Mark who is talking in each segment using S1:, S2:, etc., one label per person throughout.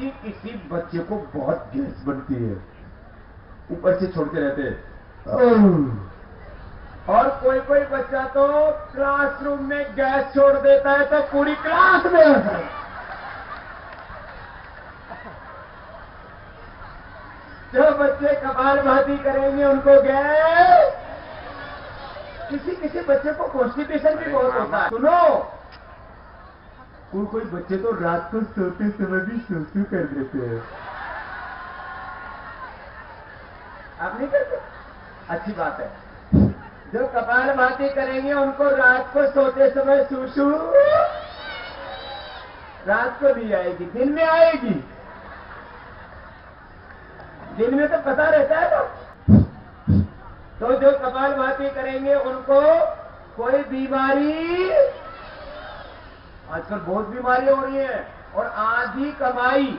S1: किसी किसी बच्चे को बहुत गैस बनती है, ऊपर से छोड़ते रहते हैं। और कोई कोई बच्चा तो क्लासरूम में गैस छोड़ देता है तो पूरी क्लास में होता है। जो बच्चे कपालभाति करेंगे उनको गैस, किसी किसी बच्चे को कॉन्स्टिपेशन भी बहुत होता है। सुनो, कोई बच्चे तो रात को सोते समय भी सुसु कर देते हैं। आप नहीं करते? अच्छी बात है। जो कपालभाति करेंगे उनको रात को सोते समय सुसु रात को नहीं आएगी, दिन में आएगी। दिन में तो पता रहता है ना। तो जो कपालभाति करेंगे उनको कोई बीमारी, आजकल बहुत बीमारियां हो रही है, और आधी कमाई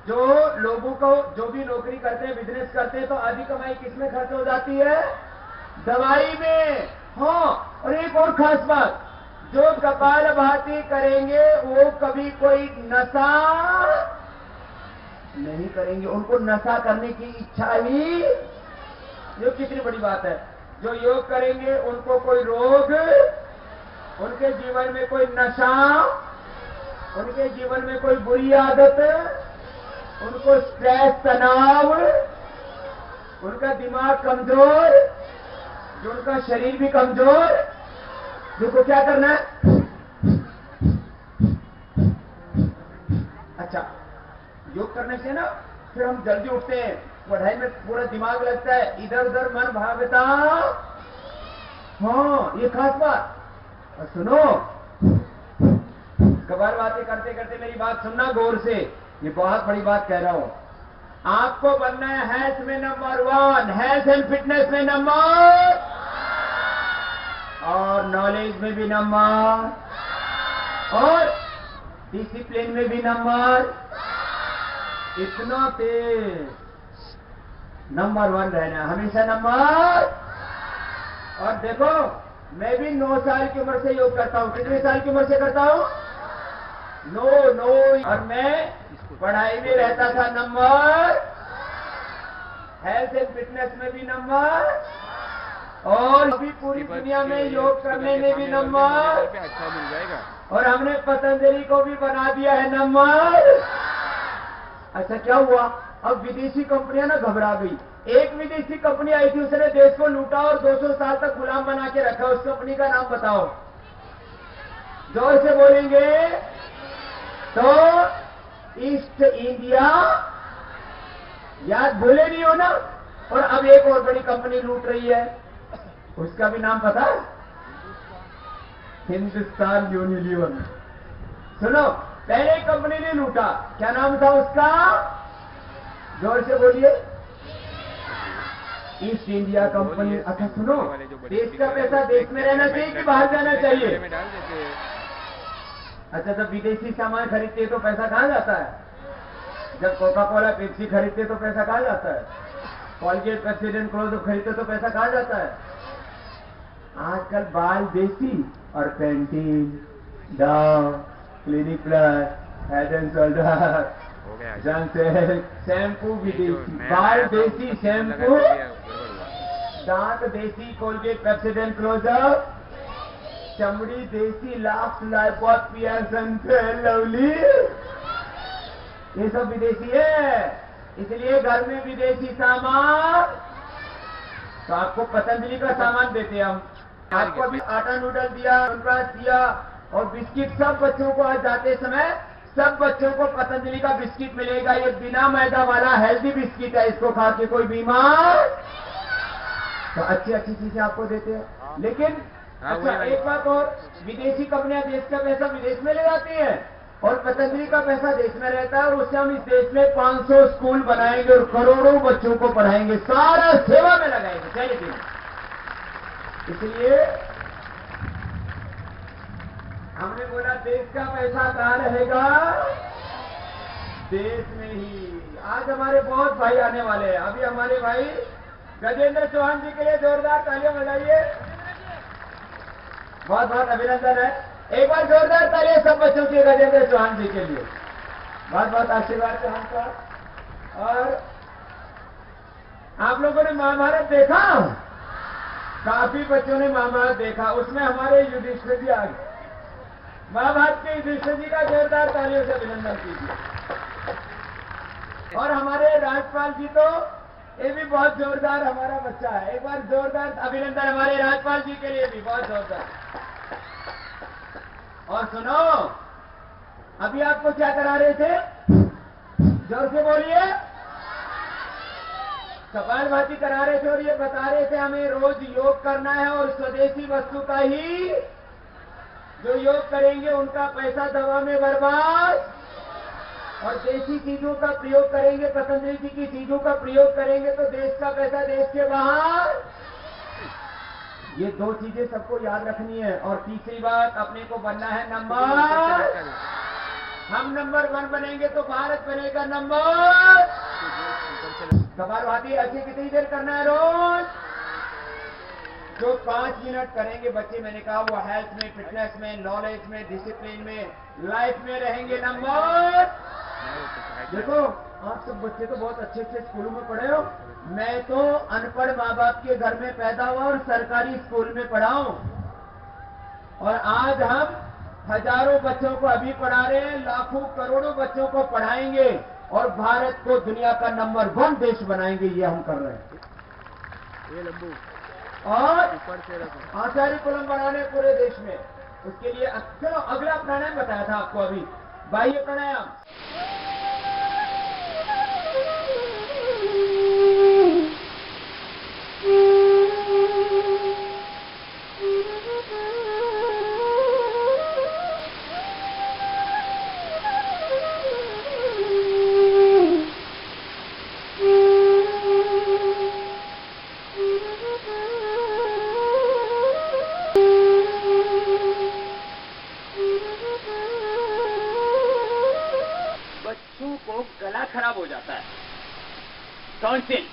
S1: जो लोगों को, जो भी नौकरी करते हैं, बिजनेस करते हैं, तो आधी कमाई किसमें खर्च हो जाती है? दवाई में। हाँ, और एक और खास बात, जो कपालभाति करेंगे वो कभी कोई नशा नहीं करेंगे, उनको नशा करने की इच्छा ही, ये कितनी बड़ी बात है। जो योग करेंगे उनको कोई रोग, उनके जीवन में कोई नशा, उनके जीवन में कोई बुरी आदत, उनको स्ट्रेस, तनाव, उनका दिमाग कमजोर, जो उनका शरीर भी कमजोर, देखो क्या करना है। अच्छा, योग करने से ना फिर हम जल्दी उठते हैं, पढ़ाई में पूरा दिमाग लगता है, इधर उधर मन भागता। हाँ, ये खास बात। और सुनो, कपालभाति करते करते मेरी बात सुनना गौर से, ये बहुत बड़ी बात कह रहा हूं। आपको बनना है हेल्थ में नंबर 1, हेल्थ एंड फिटनेस में नंबर, और नॉलेज में भी नंबर, और डिसिप्लिन में भी नंबर। इतना तेज नंबर 1 रहना, हमेशा नंबर। और देखो, मैं भी 9 साल की उम्र से योग करता हूं। कितने साल की उम्र से करता हूं? 9। और मैं पढ़ाई में रहता था नंबर, हेल्थ एंड फिटनेस में भी नंबर, और अभी पूरी दुनिया में योग करने में भी नंबर।
S2: अच्छा मिल जाएगा।
S1: और हमने पतंजलि को भी बना दिया है नंबर। अच्छा, क्या हुआ? अब विदेशी कंपनियां ना घबरा गई। एक विदेशी कंपनी आई थी, उसने देश को लूटा और 200 साल तक गुलाम बना के रखा। उस कंपनी का नाम बताओ, जोर से बोलेंगे तो ईस्ट इंडिया, याद भूले नहीं हो ना। और अब एक और बड़ी कंपनी लूट रही है, उसका भी नाम पता है? हिंदुस्तान यूनिलीवर। सुनो, पहले कंपनी ने लूटा, क्या नाम था उसका? जोर से बोलिए। East India company. अच्छा सुनो, देश का पैसा देश में रहना चाहिए कि बाहर जाना चाहिए? अच्छा, जब विदेशी सामान खरीदते तो पैसा कहां जाता है? जब कोका कोला, पेप्सी खरीदते तो पैसा कहां जाता है? कॉलगेट, पेप्सोडेंट, क्लोज़अप खरीदते तो पैसा कहां जाता है? आजकल बाल देसी और Pantene, Dove, Clinic Plus, Head and Shoulder, shampoo विदेशी, बाल देसी शैम्पू, दांत देसी कोलगेट, पेप्सोडेंट, क्लोज़अप, चमड़ी देसी, लाफ्ट, लाइपॉट, पियर्सन, लवली, ये सब विदेशी है। इसलिए घर में विदेशी सामान, तो आपको पतंजलि का सामान देते हैं हम। आपको अभी आटा नूडल दिया, नूडल्स दिया और बिस्किट, सब बच्चों को आज जाते समय सब बच्चों को पतंजलि का बिस्किट मिलेगा। ये बिना मैदा वाला हेल्दी बिस्किट है, इसको खा के कोई बीमार, तो अच्छी अच्छी चीजें आपको देते हैं। लेकिन अच्छा, एक बात और, विदेशी कंपनियां देश का पैसा विदेश में ले जाती हैं और पतंजलि का पैसा देश में रहता है, और उससे हम इस देश में 500 स्कूल बनाएंगे और करोड़ों बच्चों को पढ़ाएंगे, सारा सेवा में लगाएंगे। चलिए, इसलिए हमने बोला देश का पैसा कहां रहेगा? देश में ही। आज हमारे बहुत भाई आने वाले हैं। अभी हमारे भाई गजेंद्र चौहान जी के लिए जोरदार तालियां बजाइए। बहुत बहुत अभिनंदन है। एक बार जोरदार तालियां सब बच्चों के गजेंद्र चौहान जी के लिए। बहुत बहुत आशीर्वाद चाहूंगा। और आप लोगों ने महाभारत देखा? काफी बच्चों ने महाभारत देखा, उसमें हमारे युधिष्ठिर जी आ गए। महाभारत के युधिष्ठिर जी का जोरदार तालियों से अभिनंदन कीजिए। और हमारे राज्यपाल जी तो ये भी बहुत जोरदार हमारा बच्चा है, एक बार जोरदार अभिनंदन हमारे राज्यपाल जी के लिए भी, बहुत जोरदार। और सुनो, अभी आपको क्या करा रहे थे? जोर से बोलिए। कपालभाति करा रहे थे और ये बता रहे थे हमें रोज योग करना है और स्वदेशी वस्तु का ही, जो योग करेंगे उनका पैसा दवा में बर्बाद, और देसी चीजों का प्रयोग करेंगे, पतंजलि जी की चीजों का प्रयोग करेंगे तो देश का पैसा देश के बाहर। ये दो चीजें सबको याद रखनी है। और तीसरी बात, अपने को बनना है नंबर, हम नंबर 1 बनेंगे तो भारत बनेगा नंबर। कपालभाति ऐसे कितनी देर करना है रोज? जो 5 मिनट करेंगे बच्चे, मैंने कहा वो हेल्थ में, फिटनेस में, नॉलेज में, डिसिप्लिन में, लाइफ में रहेंगे नंबर। देखो आप सब बच्चे तो बहुत अच्छे अच्छे स्कूलों में पढ़े हो, मैं तो अनपढ़ माँ बाप के घर में पैदा हुआ और सरकारी स्कूल में पढ़ा हूं। और आज हम हजारों बच्चों को अभी पढ़ा रहे हैं, लाखों करोड़ों बच्चों को पढ़ाएंगे और भारत को दुनिया का नंबर 1 देश बनाएंगे, ये हम कर रहे हैं।
S2: ये लंबू
S1: और आचार्य कुलम बनाने पूरे देश में, उसके लिए चलो अगला प्राणायाम बताया था आपको अभी, बाह्य प्राणायाम। बच्चों को गला खराब हो जाता है, टॉन्सिल,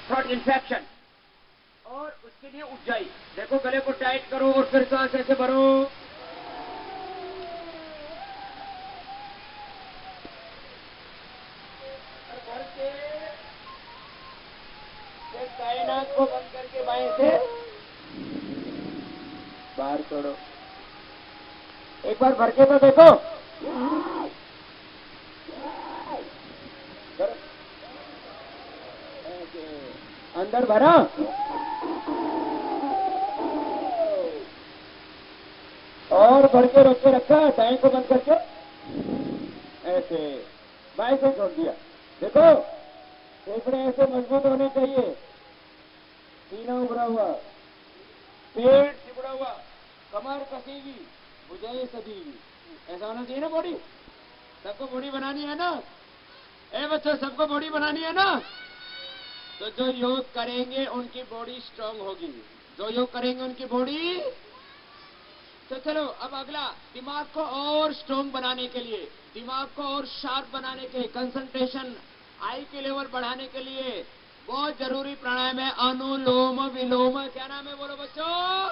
S1: थ्रोट इन्फेक्शन, और उसके लिए उज्जाई। देखो गले को टाइट करो और फिर सांस ऐसे भरो। भर के दाएं नाक को बंद करके बाएं से बाहर छोड़ो। एक बार भर के तो देखो। अंदर भरा और भर के रोक के रखा, दाएं को बंद करके ऐसे बाएं से छोड़ दिया। देखो फेफड़े ऐसे मजबूत होने चाहिए, सीना उभरा हुआ, पेट चिपड़ा हुआ, कमर कसेगी, भुजाएं सजीगी, ऐसा होना चाहिए ना बॉडी। सबको बॉडी बनानी है ना? ए बच्चों, सबको बॉडी बनानी है ना? तो जो योग करेंगे उनकी बॉडी स्ट्रांग होगी, जो योग करेंगे उनकी बॉडी। तो चलो अब अगला, दिमाग को और स्ट्रांग बनाने के लिए, दिमाग को और शार्प बनाने के लिए, कंसंट्रेशन, आई के लेवल बढ़ाने के लिए बहुत जरूरी प्राणायाम है अनुलोम विलोम। क्या नाम है बोलो बच्चों,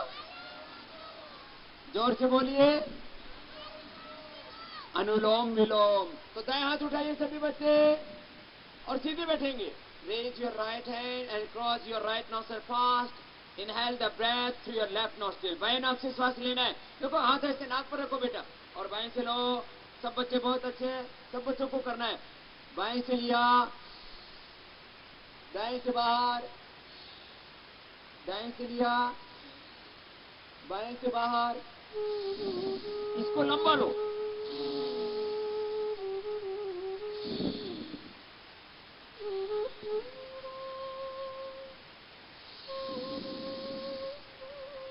S1: जोर से बोलिए। अनुलोम विलोम। तो दाएं हाथ उठाइए सभी बच्चे और सीधे बैठेंगे। Raise your right hand and cross your right nostril fast. Inhale the breath through your left nostril. बाएं नाक से श्वास लेना है। देखो हाथ ऐसे नाक पर रखो बेटा और बाएं से लो। सब बच्चे बहुत अच्छे हैं, सब बच्चों को करना है। बाएं से लिया, दाएं से बाहर, दाएं से लिया, बाएं से बाहर। इसको लंबा लो।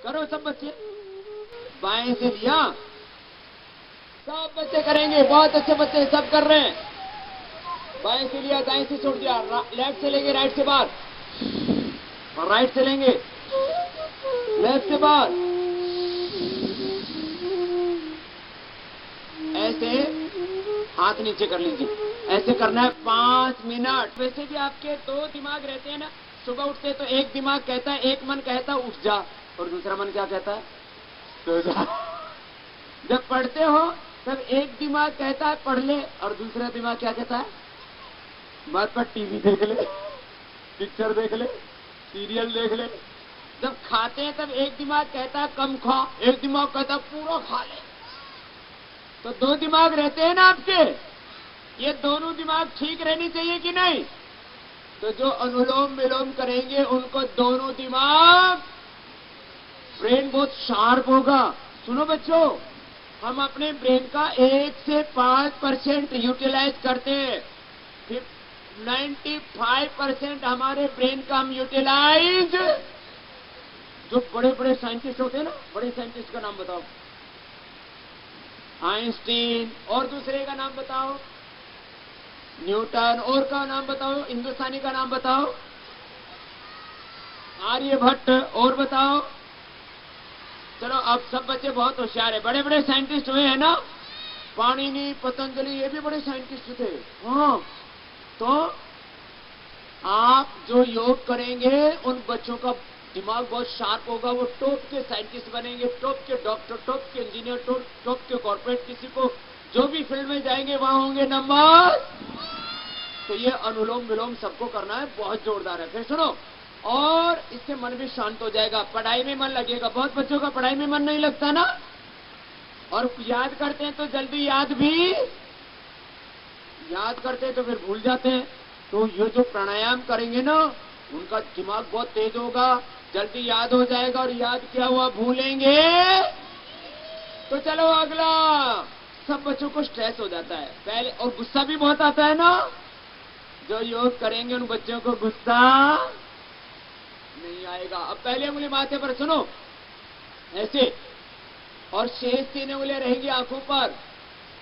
S1: करो सब बच्चे। बाएं से लिया, सब बच्चे करेंगे, बहुत अच्छे बच्चे सब कर रहे हैं। बाएं से लिया, दाएं से छोड़ दिया, लेफ्ट से लेंगे, राइट से बाहर, और राइट से लेंगे, लेफ्ट से बाहर। ऐसे हाथ नीचे कर लीजिए, ऐसे करना है 5 मिनट। वैसे भी आपके 2 दिमाग रहते हैं ना, सुबह उठते तो एक दिमाग कहता है, एक मन कहता है उठ जा, और दूसरा मन क्या कहता है, सो जा। जब पढ़ते हो तब एक दिमाग कहता है पढ़ ले, और दूसरा दिमाग क्या कहता है? मत पर टीवी देख ले, पिक्चर देख ले, सीरियल देख ले। जब खाते हैं तब एक दिमाग कहता है कम खा, एक दिमाग कहता है पूरा खा ले। तो दो दिमाग रहते हैं ना आपके, ये दोनों दिमाग ठीक रहनी चाहिए कि नहीं? तो जो अनुलोम विलोम करेंगे उनको दोनों दिमाग, ब्रेन बहुत शार्प होगा। सुनो बच्चों, हम अपने ब्रेन का 1 से 5% यूटिलाइज करते हैं, फिर 95% हमारे ब्रेन का हम यूटिलाइज। जो बड़े बड़े साइंटिस्ट होते हैं ना, बड़े साइंटिस्ट का नाम बताओ। आइंस्टीन, और दूसरे का नाम बताओ। न्यूटन, और का नाम बताओ। हिंदुस्तानी का नाम बताओ। आर्यभट्ट, और बताओ। चलो, अब सब बच्चे बहुत होशियार है, बड़े बड़े साइंटिस्ट हुए हैं ना। पाणिनि, पतंजलि, ये भी बड़े साइंटिस्ट थे। हाँ, तो आप जो योग करेंगे उन बच्चों का दिमाग बहुत शार्प होगा, वो टॉप के साइंटिस्ट बनेंगे, टॉप के डॉक्टर, टॉप के इंजीनियर, टॉप के कॉर्पोरेट, किसी को जो भी फील्ड में जाएंगे वहां होंगे नंबर। तो ये अनुलोम विलोम सबको करना है, बहुत जोरदार है। फिर सुनो, और इससे मन भी शांत हो जाएगा, पढ़ाई में मन लगेगा। बहुत बच्चों का पढ़ाई में मन नहीं लगता ना, और याद करते हैं तो जल्दी याद करते हैं तो फिर भूल जाते हैं। तो ये जो प्राणायाम करेंगे ना, उनका दिमाग बहुत तेज होगा, जल्दी याद हो जाएगा, और याद किया हुआ भूलेंगे। तो चलो अगला। सब बच्चों को स्ट्रेस हो जाता है पहले, और गुस्सा भी बहुत आता है ना। जो योग करेंगे उन बच्चों को गुस्सा नहीं आएगा। अब पहले उंगली माथे पर, सुनो ऐसे, और शेष 3 उंगलियां रहेंगी आंखों पर,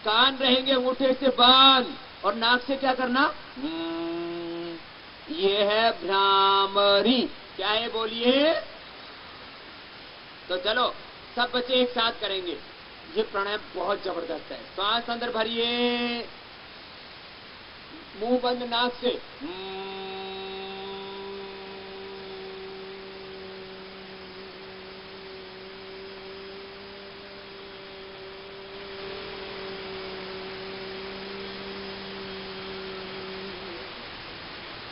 S1: कान रहेंगे अंगूठे से बंद, और नाक से क्या करना? ये है भ्रामरी। क्या है बोलिए? तो चलो सब बच्चे एक साथ करेंगे। ये प्राणायाम बहुत जबरदस्त है। सांस अंदर भरिए, मुंह बंद, नाक से।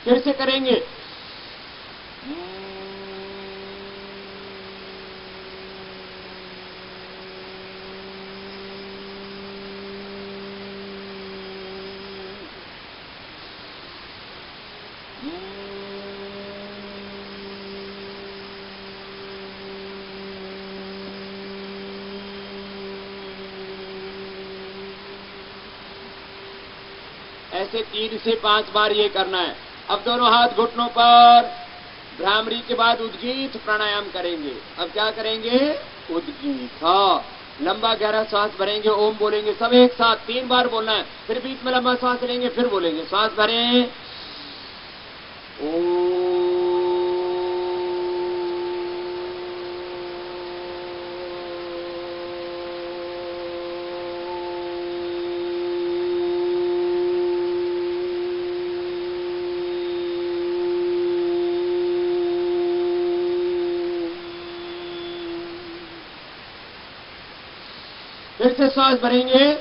S1: फिर से करेंगे। ऐसे 3 से 5 बार ये करना है। अब दोनों हाथ घुटनों पर, भ्रामरी के बाद उद्गीत प्राणायाम करेंगे। अब क्या करेंगे? उद्गीत। हाँ, लंबा गहरा सांस भरेंगे, ओम बोलेंगे सब एक साथ 3 बार बोलना है। फिर बीच में लंबा सांस लेंगे, फिर बोलेंगे। सांस भरें, ओम। फिर से सांस भरेंगे,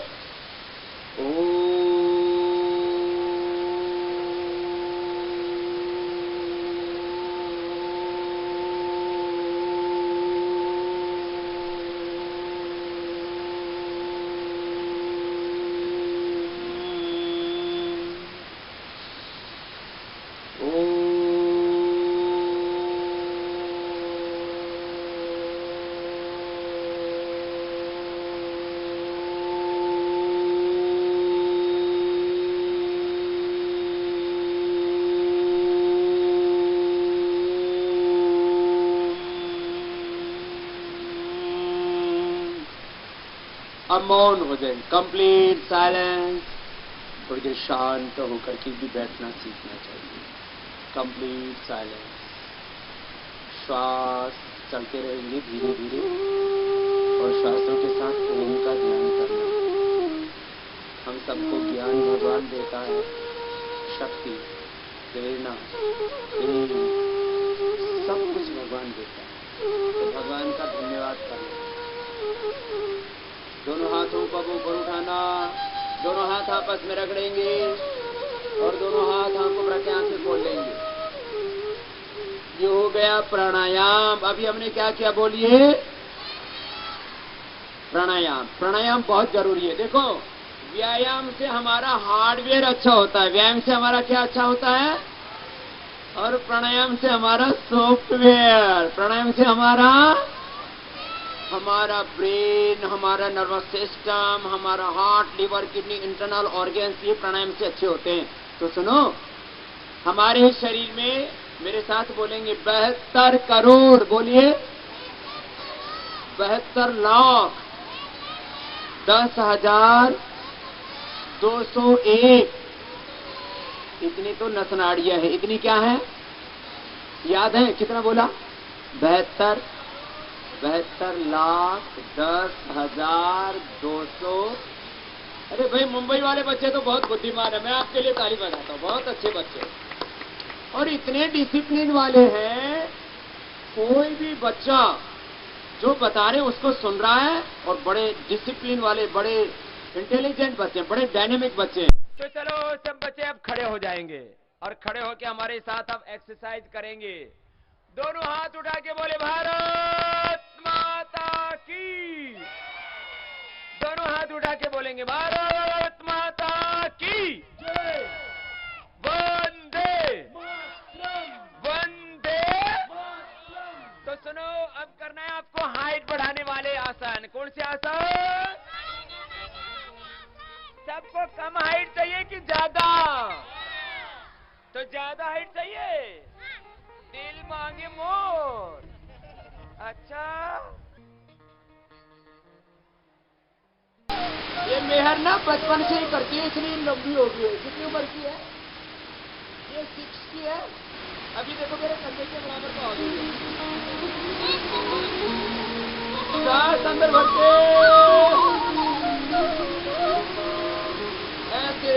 S1: अब मौन हो जाए, कंप्लीट साइलेंस। थोड़ी देर शांत होकर के भी बैठना सीखना चाहिए। Complete silence. श्वास चलते रहेंगे धीरे धीरे, और श्वासों के साथ ओम का ध्यान करना। हम सबको ज्ञान भगवान देता है, शक्ति, प्रेरणा, प्रेम, सब कुछ भगवान देता है। तो भगवान का धन्यवाद करना। दोनों हाथों को ऊपर उठाना।
S3: करना। दोनों हाथ आपस में रगड़ेंगे और दोनों हाथ आंखों पर रखे आंखें खोल लेंगे। ये हो गया प्राणायाम। अभी हमने क्या किया बोलिए? प्राणायाम। प्राणायाम बहुत जरूरी है। देखो, व्यायाम से हमारा हार्डवेयर अच्छा होता है। व्यायाम से हमारा क्या अच्छा होता है? और प्राणायाम से हमारा सॉफ्टवेयर। प्राणायाम से हमारा ब्रेन, हमारा नर्वस सिस्टम, हमारा heart, liver, kidney, internal organs, ये प्राणायाम से अच्छे होते हैं। तो सुनो, हमारे शरीर में, मेरे साथ बोलेंगे, 72 करोड़, बोलिए 72 लाख 10,201 इतनी तो नसनाड़ियां हैं। इतनी क्या है? याद है कितना बोला? 72 लाख 10,200। अरे भाई, मुंबई वाले बच्चे तो बहुत बुद्धिमान है। मैं आपके लिए ताली बजाता हूं, बहुत अच्छे बच्चे और इतने डिसिप्लिन वाले हैं। कोई भी बच्चा जो बता रहे उसको सुन रहा है और बड़े डिसिप्लिन वाले, बड़े इंटेलिजेंट बच्चे, बड़े डायनेमिक बच्चे। तो चलो सब बच्चे अब खड़े हो जाएंगे और खड़े होकर हमारे साथ अब एक्सरसाइज करेंगे। दोनों हाथ उठा के बोले भारत माता की। दोनों हाथ उठा के बोलेंगे भारत माता की जय। वंदे वंदे। तो सुनो, अब करना है आपको हाइट बढ़ाने वाले आसन। कौन से आसन? सबको कम हाइट चाहिए कि ज्यादा? तो ज्यादा हाइट चाहिए। दिल मांगे मोर। अच्छा, ये मेहर ना बचपन से ही करती है, इसलिए लंबी हो गई है। कितनी उम्र की है? ये 6 की है। अभी देखो मेरे कंधे के बराबर का हो गई। सांस अंदर भरते ऐसे।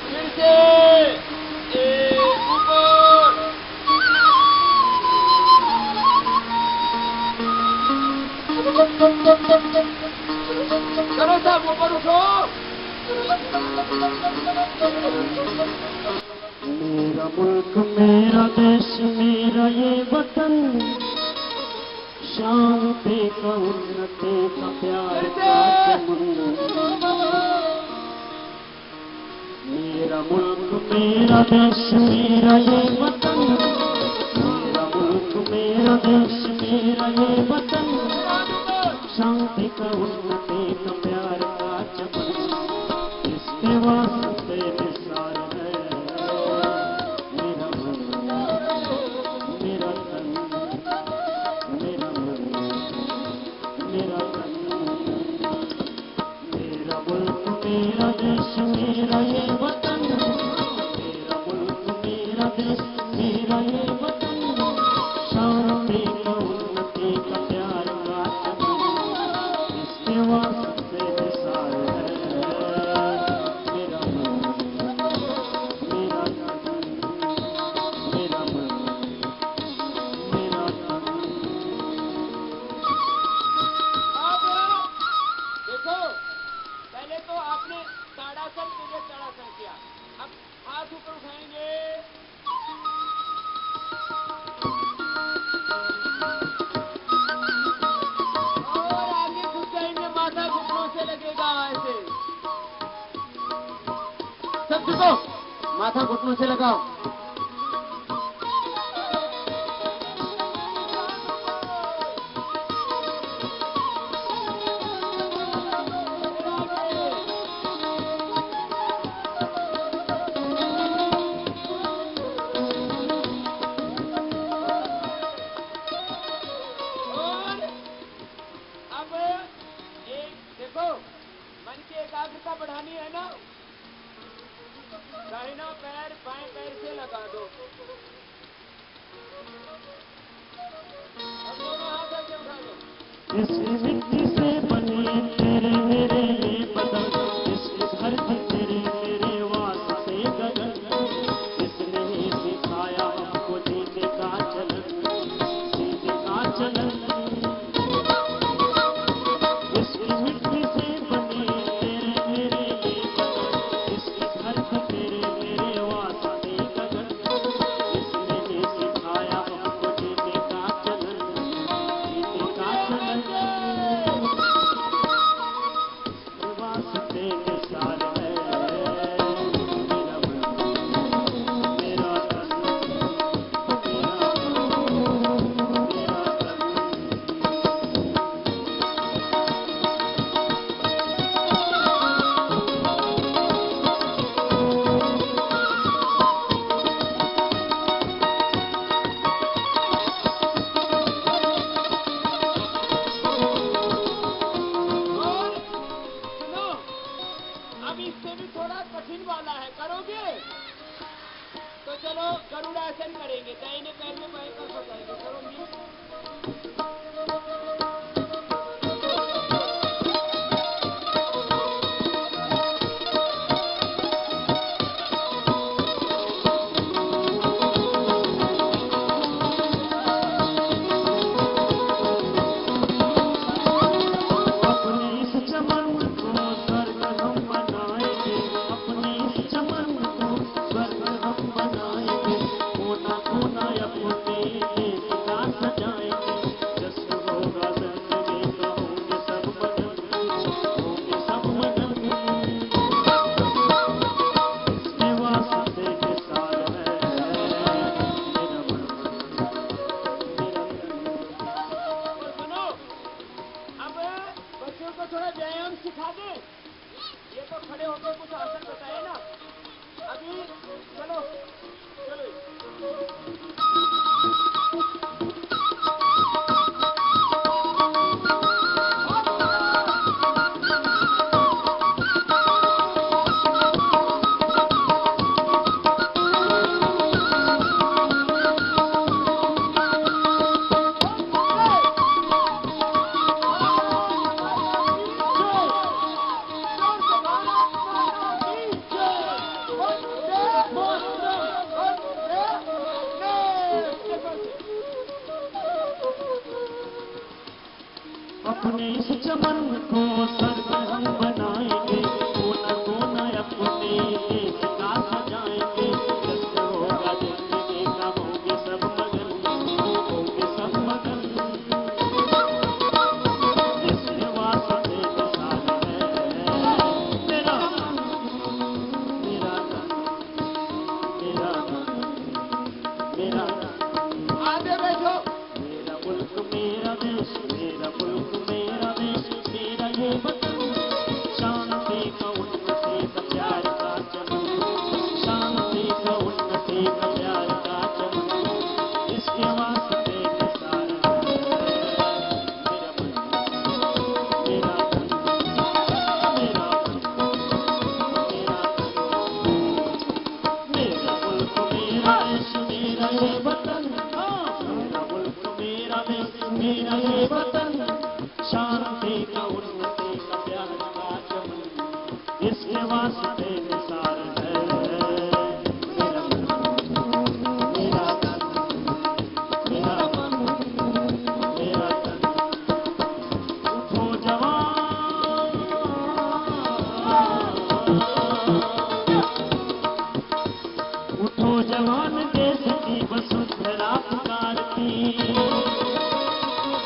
S3: फिर से एक ऊपर। चलो सब ऊपर उठो।
S4: मेरा मुल्क, मेरा देश, मेरा ये वतन, शांति का, उन्नति का, प्यार का चमन। मेरा मुल्क, मेरा देश, मेरा ये वतन, मेरा मुल्क, मेरा देश, मेरा ये वतन, शांति का, उन्नति का, प्यार का चमन। इसके वास्ते निसार है मेरा मन, मेरा तन, मेरा मन, मेरा तन। मेरा मुल्क, मेरा देश, मेरा ये वतन, मेरा मुल्क, मेरा देश, मेरा ये वतन, शांति का, उन्नति का, प्यार का चमन। इसके वास्ते निसार है मेरा मन, मेरा तन, मेरा मन, मेरा तन।
S3: अब देखो, पहले तो आपने ताड़ासन के लिए ताड़ासन किया। अब हाथ ऊपर उठाएंगे। और आगे झुक जाएंगे, माथा घुटनों से लगेगा ऐसे। सब झुको, माथा घुटनों से लगाओ। और अब एक देखो, मन की एकाग्रता बढ़ानी है ना। दाहिना पैर बाएं पैर से लगा दो। अब दोनों हाथ ऐसे उठा दो।
S4: इस मिट्टी से बने तेरे मेरे ये बदन, इस धरती तेरे मेरे वास्ते गगन। इसने ही सिखाया
S3: कठिन वाला है, करोगे? तो चलो गरुड़ासन करेंगे, दाहिने पैर में पैर कर फंसाएंगे, करोगी? थोड़ा व्यायाम सिखा दे। ये तो खड़े होकर कुछ आसन बताए ना, अभी चलो चलो।
S4: अपने इस चमन को स्वर्ग हम बनाएंगे, कोना कोना अपने देश का सजाएंगे। जश्न होगा जिंदगी का, होंगे सब मगन, होंगे सब मगन। इसके वास्ते विशाल है मेरा मेरा मेरा मेरा
S3: आगे बैठो।
S4: मेरा मुल्क मेरा देश, मेरा मुल्क मेरा देश, मेरा ये वतन। शांति का उन्नति का प्यार का चमन, शांति का उन्नति का प्यार का चमन। इसके वास्ते निसार है मेरा मन, मेरा तन, मेरा मन, मेरा तन। मेरा मुल्क मेरा देश, मेरा ये वतन। मेरा मुल्क मेरा देश, मेरा ये वतन। शांति का उन्नति का प्यार का चमन। इसके वास्ते निसार है मेरा मन, मेरा तन, मेरा मन, मेरा तन। उठो जवान, उठो जवान, देश की वसुंधरा पुकारती।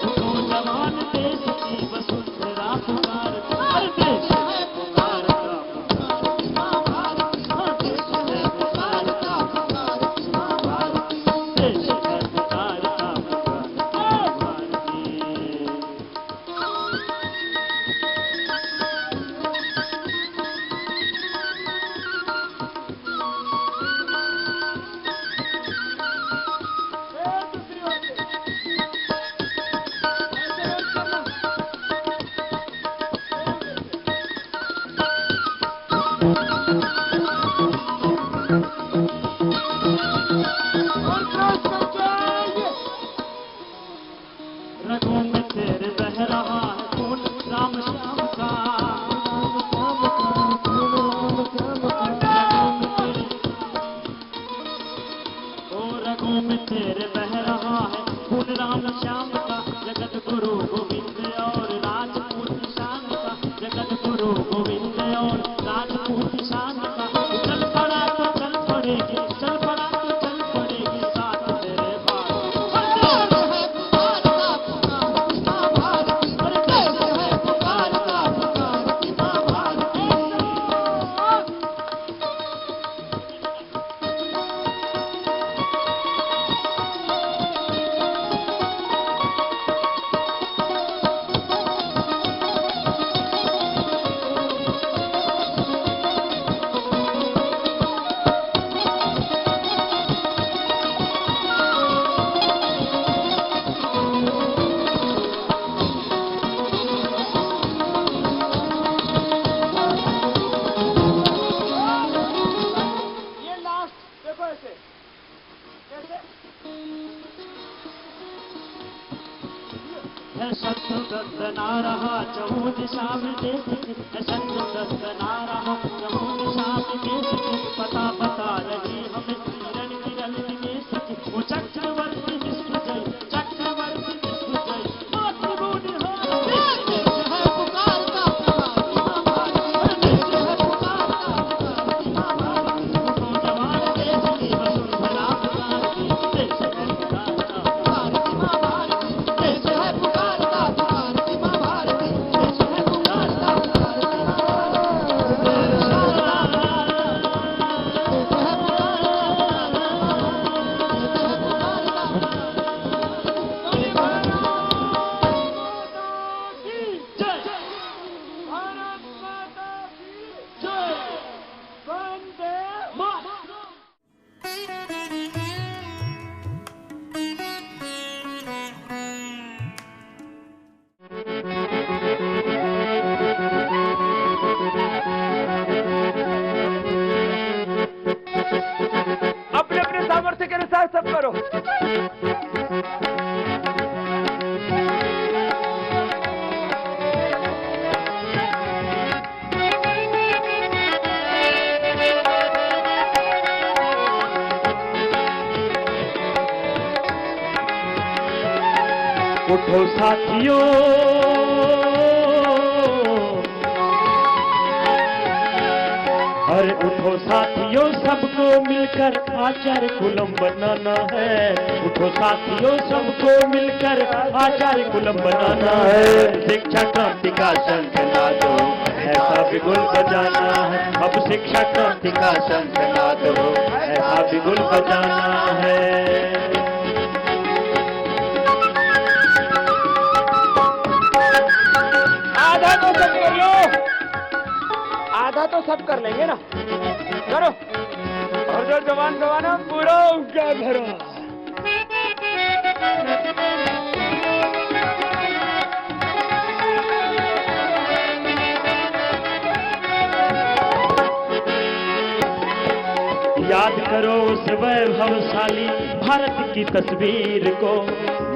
S4: उठो जवान, देश की वसुंधरा पुकारती। हर देश है पुकारता, पुकारती माँ भारती। हर देश है पुकारता, पुकारती माँ भारती। देश है पुकारता, पुकारती माँ भारती।
S3: दूसरी ओर से ऐसे वेट करना। और क्रॉस करके ये
S4: रगों में तेरे बह रहा है खून राम श्याम का। रगों में तेरे बह रहा है खून राम श्याम का। जगत गुरु गोविंद और राजपूत शान का। जगत गुरु गोविंद और राजपूत शान का। चल पड़ा तो चल पड़ेगी, चल पड़ा तो चल पड़ेगी साथ तेरे भारत। शत्रुदत्त ना रहा चहु दिशा में देश के, शत्रुदत्त ना रहा चहु दिशा में देश के, पता बता रही हमें किरण किरण निमेश की, वो चक्रवर्ती विष्णु जय, चक्रवर्ती विष्णु जय, मातृभूमि हो देश है पुकारता, देश है पुकारता, जवान देश की वसुंधरा पुकारती, देश है पुकारता, देश है पुकारता, माँ भारती, देश है पुकारता,
S3: अपने अपने सामर्थ्य के अनुसार सब करो।
S4: उठो साथियों, अरे उठो साथियों, सबको मिलकर आचार्य कुलम बनाना है। उठो साथियों, सबको मिलकर आचार्य कुलम बनाना है। शिक्षा क्रांति का शंखनाद हो, ऐसा बिगुल बजाना है। अब शिक्षा क्रांति का शंखनाद हो, ऐसा बिगुल बजाना है।
S3: आधा तो सब कर लो, आधा तो सब कर लेंगे ना, करो। और जो जवान गवाना पूरा उनका भरो।
S4: याद करो उस वैभवशाली भारत की तस्वीर को,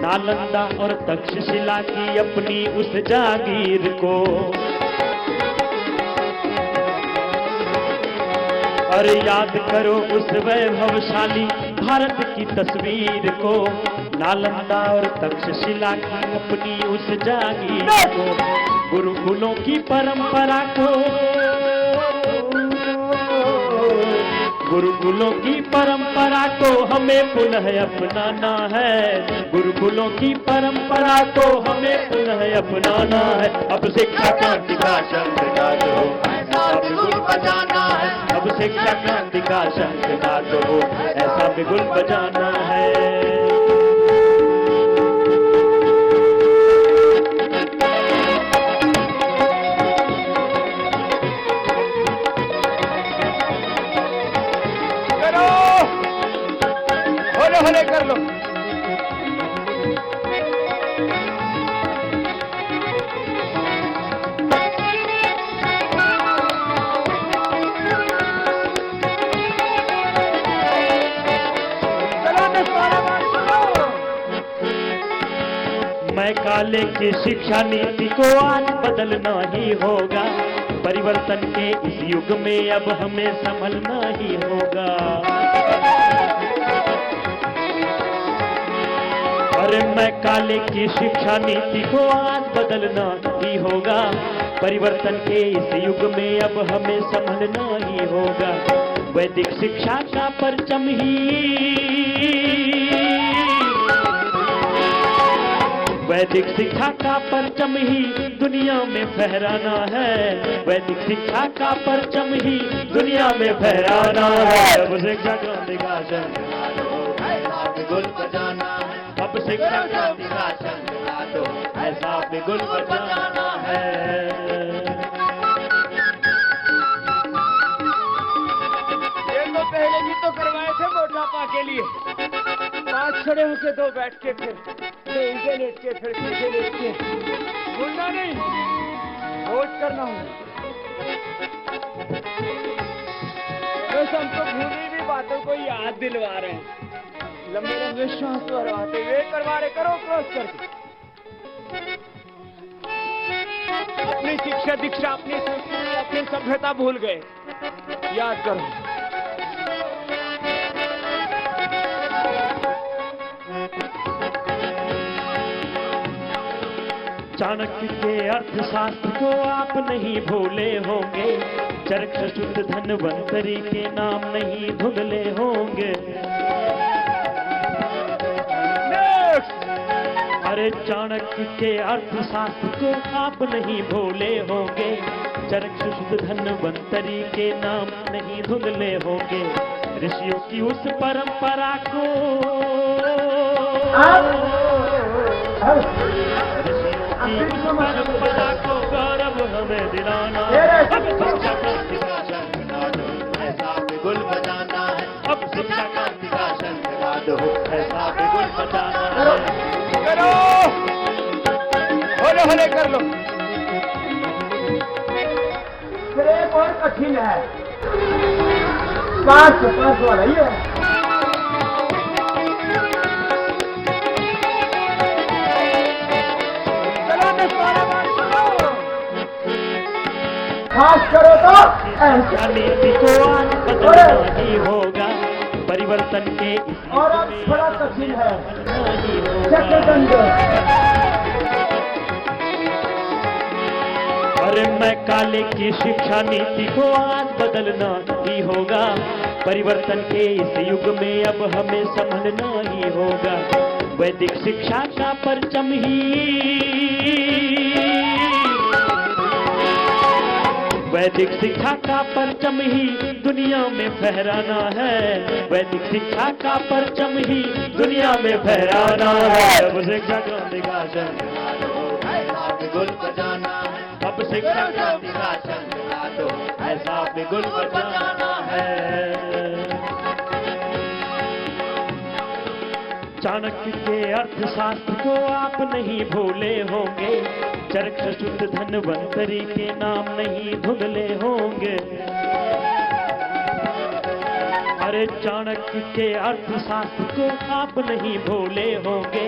S4: नालंदा और तक्षशिला की अपनी उस जागीर को। अरे याद करो उस वैभवशाली भारत की तस्वीर को, नालंदा और तक्षशिला की अपनी उस जागीर को। गुरुकुलों की परंपरा को, गुरुकुलों की परंपरा को हमें पुनः अपनाना है। गुरुकुलों की परंपरा को हमें पुनः अपनाना है। अब शिक्षा क्रांति का शंखनाद हो, ऐसा बिगुल बजाना है। अब शिक्षा क्रांति का शंखनाद हो, ऐसा बिगुल बजाना है।
S3: होले कर लो।
S4: मैं काले की शिक्षा नीति को आज बदलना ही होगा। परिवर्तन के इस युग में अब हमें संभलना ही होगा। अरे मैं काले की शिक्षा नीति को आज बदलना ही होगा। परिवर्तन के इस युग में अब हमें संभलना ही होगा। वैदिक शिक्षा का परचम ही, वैदिक शिक्षा का परचम ही दुनिया में फहराना है। वैदिक शिक्षा का परचम ही दुनिया में फहराना है। अब शिक्षा क्रांति का शंखनाद हो, ऐसा बिगुल बजाना है। अब शिक्षा क्रांति का शंखनाद हो, ऐसा बिगुल बजाना है।
S3: ये तो पहले भी तो करवाए थे मोटापा के लिए। 5 खड़े होके 2 बैठ के, फिर इंटरनेट के, फिर लेट के। भूलना नहीं, वोट करना हो। बस हमको भूली भी बातों को याद दिलवा रहे हैं। लंबे लंबे श्वास भरवाते हुए करवा रहे, करो क्रॉस करके। अपनी शिक्षा दीक्षा, अपनी संस्कृति, अपनी सभ्यता भूल गए। याद करो।
S4: चाणक्य के अर्थशास्त्र को आप नहीं भूले होंगे, चरक शुद्ध धन्वंतरी के नाम नहीं धुंधले होंगे। अरे चाणक्य के अर्थशास्त्र को आप नहीं भूले होंगे, चरक शुद्ध धन्वंतरी के नाम नहीं धुंधले होंगे। ऋषियों की उस परंपरा को परंपरा को गौरव हमें दिलाना है। अब शिक्षा क्रांति का शंखनाद ऐसा बिगुल बजाना है। अब शिक्षा क्रांति का शंखनाद ऐसा बिगुल बजाना है।
S3: करो, होले होले कर लो।
S1: ब्रेक और कठिन है। 5 वाला ही है। खास करो तो
S4: शिक्षा नीति को आज बदलना ही होगा, परिवर्तन के
S1: और अब बड़ा कठिन है।
S4: नहीं
S1: चक्रदंड।
S4: अरे मैं काले की शिक्षा नीति को आज बदलना ही होगा, परिवर्तन के इस युग में अब हमें संभलना ही होगा। वैदिक शिक्षा का परचम वैदिक शिक्षा का परचम ही दुनिया में फहराना है। वैदिक शिक्षा का परचम ही दुनिया में फहराना है। अब शिक्षा क्रांति का शंखनाद ऐसा बिगुल बजाना है। अब शिक्षा क्रांति का शंखनाद ऐसा बिगुल बजाना है। चाणक्य के अर्थशास्त्र को आप नहीं भूले होंगे, चरक शुद्ध धन्वंतरी के नाम नहीं धुंधले होंगे। अरे चाणक्य के अर्थशास्त्र को आप नहीं भूले होंगे,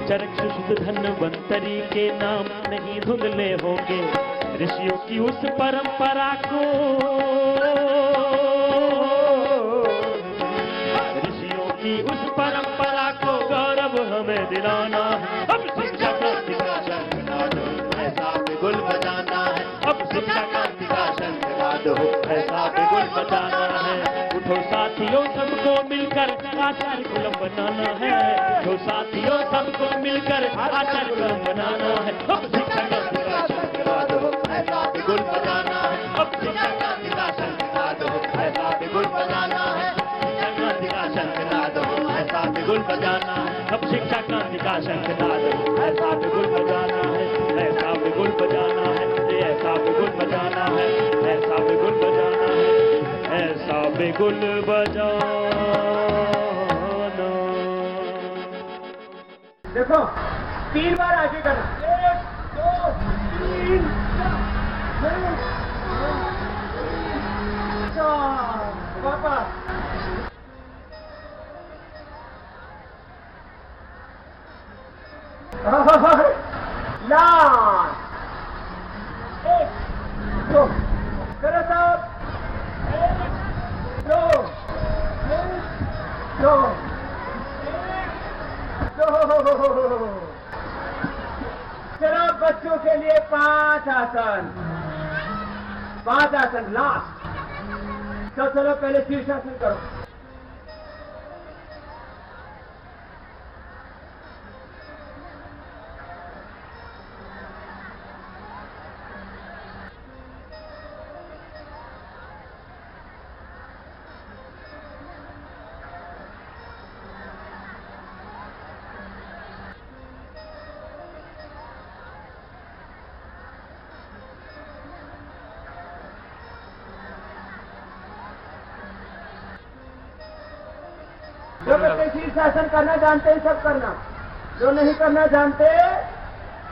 S4: चरक शुद्ध धन्वंतरी के नाम नहीं धुंधले होंगे। ऋषियों की उस परंपरा को गौरव हमें दिलाना है। अब शिक्षा क्रांति का शंखनाद ऐसा बिगुल बजाना है। अब शिक्षा क्रांति का शंखनाद ऐसा बिगुल बजाना है। उठो साथियों सबको मिलकर आचार्य कुलम बनाना है। उठो साथियों सबको मिलकर आचार्य कुलम बनाना है। अब शिक्षा क्रांति का शंखनाद ऐसा बिगुल बजाना है। अब शिक्षा क्रांति का शंखनाद ऐसा बिगुल बजाना है। शिक्षा क्रांति का शंखनाद ऐसा बिगुल बजाना है। अब शिक्षा क्रांति का शंखनाद ऐसा बिगुल बजाना है। ऐसा बिगुल बजाना है। ऐसा बिगुल बजाना है। ऐसा बिगुल बजाना है। ऐसा बिगुल बजाना।
S1: देखो 3 बार आगे करना। 1 2 3 4 वापस। लास्ट 1 2 करो सब। 1 2 2 2। चलो बच्चों के लिए 5 आसन। 5 आसन लास्ट। तो चलो पहले शीर्षासन करो। जो बच्चे शीर्षासन करना जानते हैं सब करना, जो नहीं करना जानते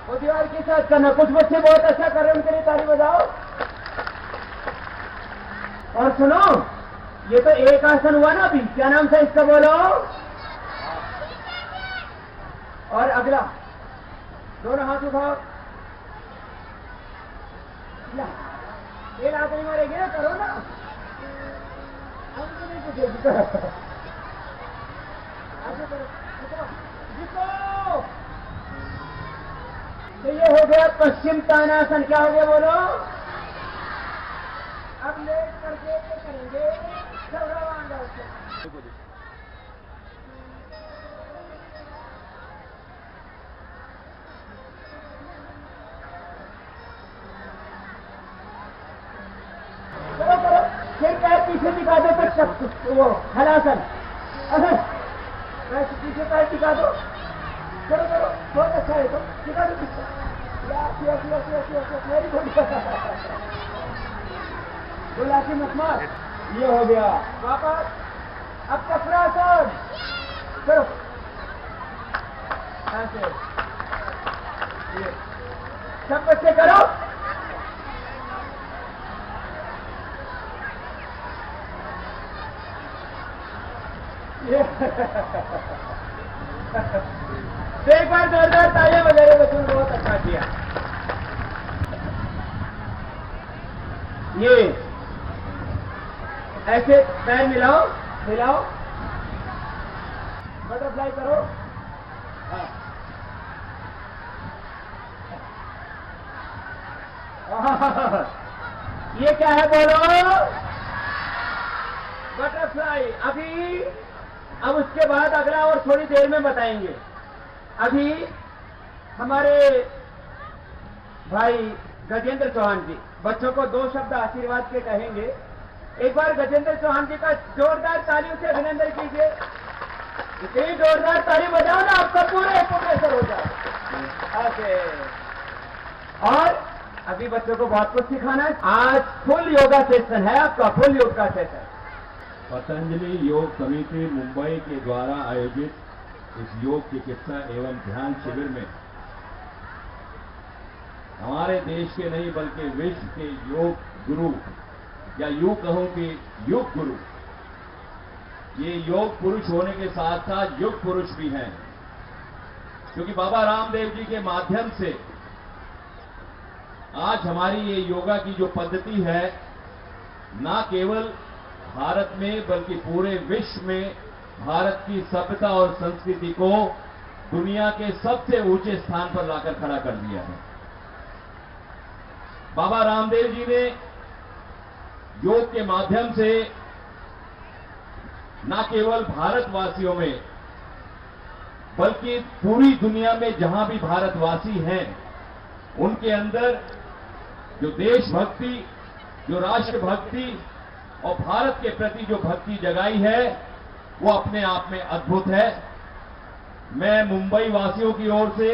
S1: वो दीवार के साथ करना। कुछ बच्चे बहुत अच्छा कर रहे हैं, उनके लिए ताली बजाओ। और सुनो, ये तो एक आसन हुआ ना अभी, क्या नाम था इसका बोलो। और अगला, दोनों हाथ उठाओ। ला, ये लात नहीं मारेगी ना, करो ना, हमको नहीं पूछेगी, करो, आगे करो, जिसको तो ये हो गया पश्चिम तानासन। क्या हो गया बोलो? अब लेट करके ये करेंगे सौरवांगा उसको। करो करो, फिर पैर पीछे टिका दो, तो वो हलासन, पैर पीछे पैर टिका दो, करो करो, बहुत अच्छा है, तो टिका दो पीछे, वेरी गुड, बुलाकी मत मार, ये हो गया। वापस अब चक्रासन करो, ऐसे, ये सब बच्चे करो। एक बार जोरदार तालियां बजाइए, बच्चों ने बहुत अच्छा किया। ये ऐसे पैर मिलाओ, मिलाओ, बटरफ्लाई करो, हाँ। ये क्या है बोलो? बटरफ्लाई। अभी अब उसके बाद अगला और थोड़ी देर में बताएंगे। अभी हमारे भाई गजेंद्र चौहान जी बच्चों को 2 शब्द आशीर्वाद के कहेंगे। एक बार गजेंद्र चौहान जी का जोरदार तालियों से अभिनंदन कीजिए। इतनी जोरदार ताली बजाओ ना, आपका पूरे प्रोफेसर हो जाए ऐसे। और अभी बच्चों को बहुत कुछ सिखाना है। आज फुल योगा सेशन है आपका, फुल योग का सेशन।
S2: पतंजलि योग समिति मुंबई के द्वारा आयोजित इस योग चिकित्सा एवं ध्यान शिविर में हमारे देश के नहीं बल्कि विश्व के योग गुरु, या यूं कहूं कि युग गुरु, ये योग पुरुष होने के साथ साथ युग पुरुष भी हैं, क्योंकि बाबा रामदेव जी के माध्यम से आज हमारी ये योगा की जो पद्धति है, ना केवल भारत में बल्कि पूरे विश्व में भारत की सभ्यता और संस्कृति को दुनिया के सबसे ऊंचे स्थान पर लाकर खड़ा कर दिया है। बाबा रामदेव जी ने योग के माध्यम से न केवल भारतवासियों में बल्कि पूरी दुनिया में जहां भी भारतवासी हैं, उनके अंदर जो देशभक्ति, जो राष्ट्रभक्ति और भारत के प्रति जो भक्ति जगाई है, वो अपने आप में अद्भुत है। मैं मुंबई वासियों की ओर से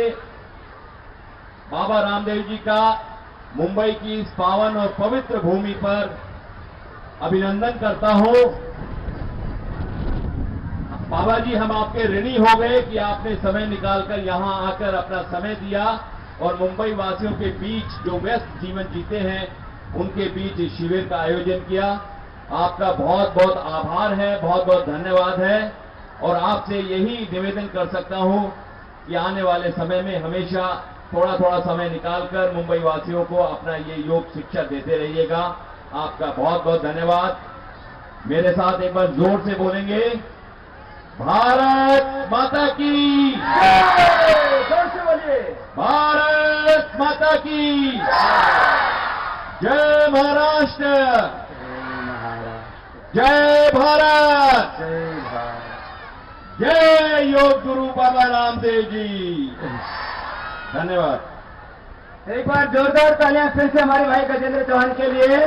S2: बाबा रामदेव जी का मुंबई की इस पावन और पवित्र भूमि पर अभिनंदन करता हूं। बाबा जी, हम आपके ऋणी हो गए कि आपने समय निकालकर यहां आकर अपना समय दिया और मुंबई वासियों के बीच जो व्यस्त जीवन जीते हैं, उनके बीच इस शिविर का आयोजन किया। आपका बहुत बहुत आभार है, बहुत बहुत धन्यवाद है। और आपसे यही निवेदन कर सकता हूं कि आने वाले समय में हमेशा थोड़ा थोड़ा समय निकालकर मुंबई वासियों को अपना ये योग शिक्षा देते रहिएगा। आपका बहुत बहुत धन्यवाद। मेरे साथ एक बार जोर से बोलेंगे, भारत माता की जय। जोर से बोलिए, भारत माता की जय। महाराष्ट्र जय, भारत जय, योग गुरु बाबा रामदेव जी। धन्यवाद।
S1: एक बार जोरदार तालियां फिर से हमारे भाई गजेंद्र चौहान के लिए।